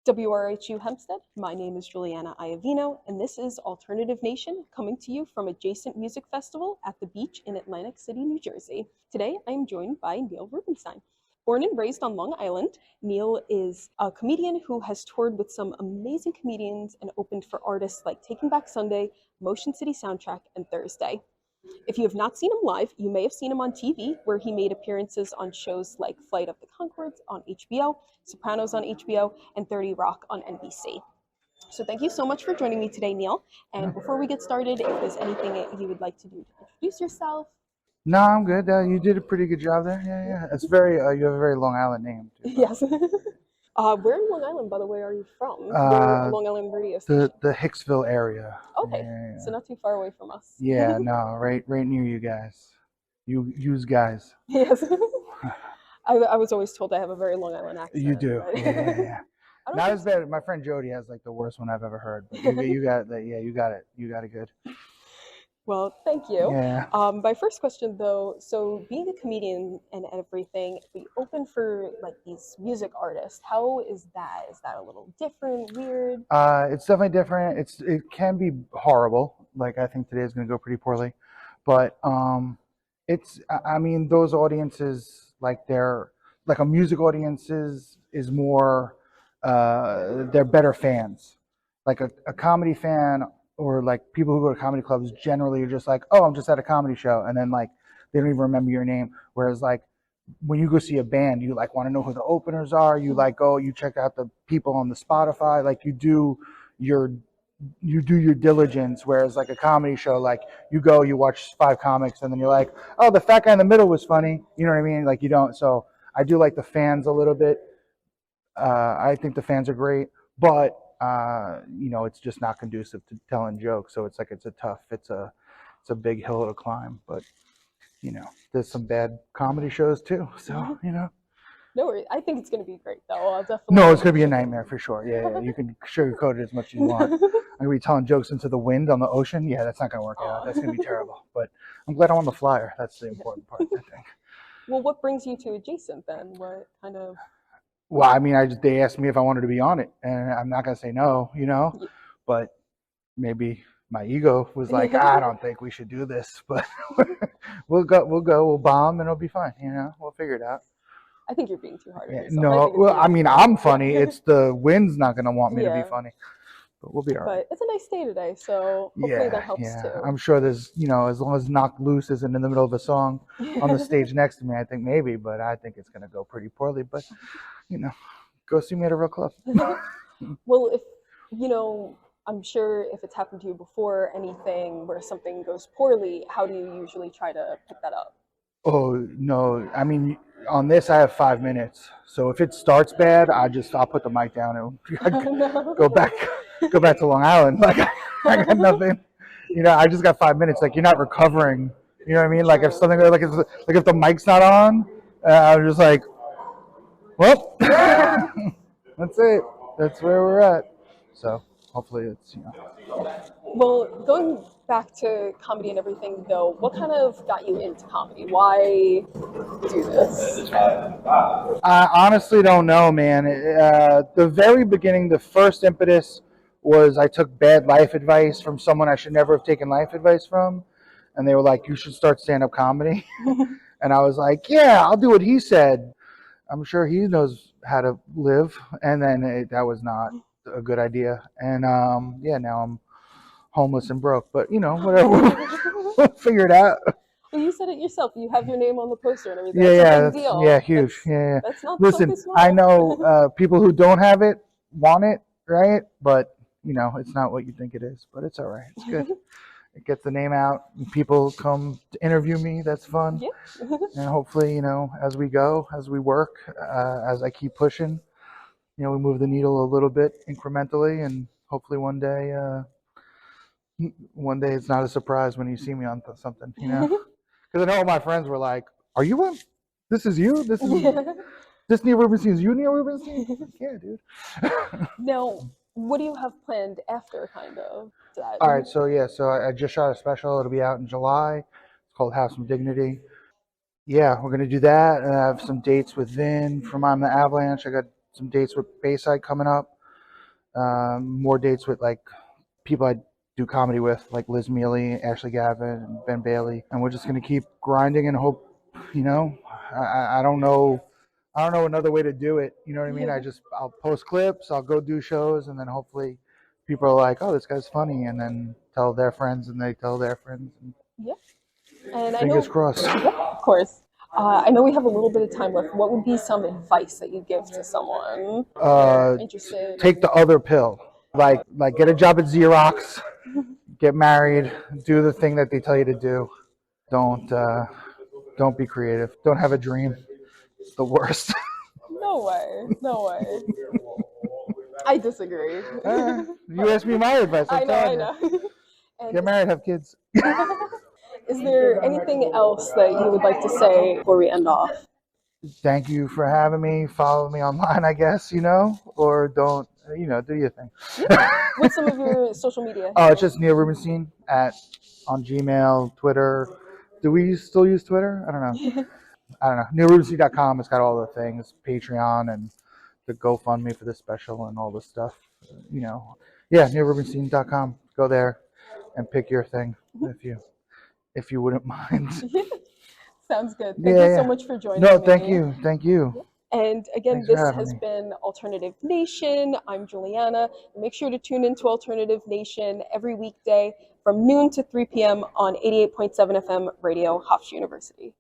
WRHU Hempstead, my name is Julianna Iovino, and this is Alternative Nation coming to you from Adjacent Music Festival at the Beach in Atlantic City, New Jersey. Today I am joined by Neil Rubenstein. Born and raised on Long Island, Neil is a comedian who has toured with some amazing comedians and opened for artists like Taking Back Sunday, Motion City Soundtrack, and Thursday. If you have not seen him live, you may have seen him on TV, where he made appearances on shows like Flight of the Conchords on HBO, Sopranos on HBO, and 30 Rock on NBC. So thank you so much for joining me today, Neil. And before we get started, if there's anything that you would like to do to introduce yourself. No, I'm good. You did a pretty good job there. Yeah. It's very. You have a very Long Island name, too. Yes. Where in Long Island, by the way, are you from? Long Island radio station? The Hicksville area. Okay, Yeah. So not too far away from us. Yeah, no, right near you guys. Use guys. Yes. I was always told I have a very Long Island accent. You do. But... Yeah. Not as bad. My friend Jody has like the worst one I've ever heard. But you got that. Yeah, you got it. You got it good. Well, thank you. Yeah. My first question, though, so being a comedian and everything, we open for like these music artists. How is that? Is that a little different, weird? It's definitely different. It can be horrible. Like I think today is going to go pretty poorly, but I mean those audiences like they're like a music audience is more they're better fans. Like a comedy fan. Or like people who go to comedy clubs generally are just like, oh, I'm just at a comedy show, and then like they don't even remember your name. Whereas like when you go see a band, you like want to know who the openers are. You like go, you check out the people on the Spotify. Like you do your diligence. Whereas like a comedy show, like you go, you watch 5 comics, and then you're like, oh, the fat guy in the middle was funny. You know what I mean? Like you don't. So I do like the fans a little bit. I think the fans are great, but. It's just not conducive to telling jokes. So it's a big hill to climb. But there's some bad comedy shows too. So No worries. I think it's going to be great though. I'll definitely. No, it's going to be a nightmare for sure. Yeah. You can sugarcoat it as much as you want. I'm going to be telling jokes into the wind on the ocean. Yeah, that's not going to work out. That's going to be terrible. But I'm glad I'm on the flyer. That's the important part, I think. Well, what brings you to Adjacent then? What kind of? Well, I mean, they asked me if I wanted to be on it, and I'm not gonna say no, but maybe my ego was like, I don't think we should do this, but we'll bomb, and it'll be fine, we'll figure it out. I think you're being too hard on yourself. No, well, I mean, I'm funny. It's the wind's not gonna want me to be funny, but we'll be all right. But it's a nice day today, so hopefully that helps too. I'm sure there's, as long as Knocked Loose isn't in the middle of a song on the stage next to me, I think maybe, but I think it's gonna go pretty poorly, but. Go see me at a real club. Well, if, I'm sure if it's happened to you before, anything where something goes poorly, how do you usually try to pick that up? Oh, no. I mean, on this, I have 5 minutes. So if it starts bad, I'll put the mic down and go back to Long Island. Like, I got nothing. I just got 5 minutes. Like, you're not recovering. You know what I mean? Like, if something, like if the mic's not on, I'm just like, well, that's it. That's where we're at. So hopefully it's, Well, going back to comedy and everything, though, what kind of got you into comedy? Why do this? I honestly don't know, man. The very beginning, the first impetus was I took bad life advice from someone I should never have taken life advice from. And they were like, you should start stand-up comedy. And I was like, yeah, I'll do what he said. I'm sure he knows how to live, and then that was not a good idea. And now I'm homeless and broke. But whatever, we'll figure it out. Well, you said it yourself. You have your name on the poster and everything. That's a big deal. Yeah, huge. Yeah. That's not Listen, I know people who don't have it want it, right? But it's not what you think it is. But it's all right. It's good. It gets the name out. People come to interview me. That's fun. Yeah. And hopefully, as we go, as we work, as I keep pushing, we move the needle a little bit incrementally, and hopefully one day it's not a surprise when you see me on something, Because I know all my friends were like, "Are you on? This is you? This Neil Rubenstein is you, Neil Rubenstein?" Yeah, dude. Now, what do you have planned after, kind of? That? All right, so I just shot a special. It'll be out in July. It's called Have Some Dignity. Yeah, we're gonna do that. I have some dates with Vin from I'm the Avalanche. I got some dates with Bayside coming up. more dates with like people I do comedy with, like Liz Mealy, Ashley Gavin, and Ben Bailey, and we're just gonna keep grinding and hope. You know, I don't know. I don't know another way to do it. You know what I mean? I'll post clips, I'll go do shows, and then hopefully people are like, "Oh, this guy's funny," and then tell their friends, and they tell their friends. And Yeah. And I fingers know, crossed. yeah, of course. I know we have a little bit of time left. What would be some advice that you give to someone interested? Take the other pill. Like get a job at Xerox, get married, do the thing that they tell you to do. Don't be creative. Don't have a dream. It's the worst. No way. No way. I disagree. You asked me my advice. I I'm know, I telling know. you. And Get married, have kids. is there anything else that you would like to say before we end off? Thank you for having me. Follow me online, I guess, or don't, do your thing. What's some of your social media? Oh, it's just Neil Rubenstein on Gmail, Twitter. Do we still use Twitter? I don't know. NeilRubenstein.com. It's got all the things, Patreon and the GoFundMe for the special and all the stuff. Yeah, NeilRubenstein.com. Go there and pick your thing if you wouldn't mind. Sounds good. Thank you so much for joining me. No, thank you. And again, this has been Alternative Nation. I'm Juliana. Make sure to tune into Alternative Nation every weekday from noon to 3 p.m. on 88.7 FM Radio, Hofstra University.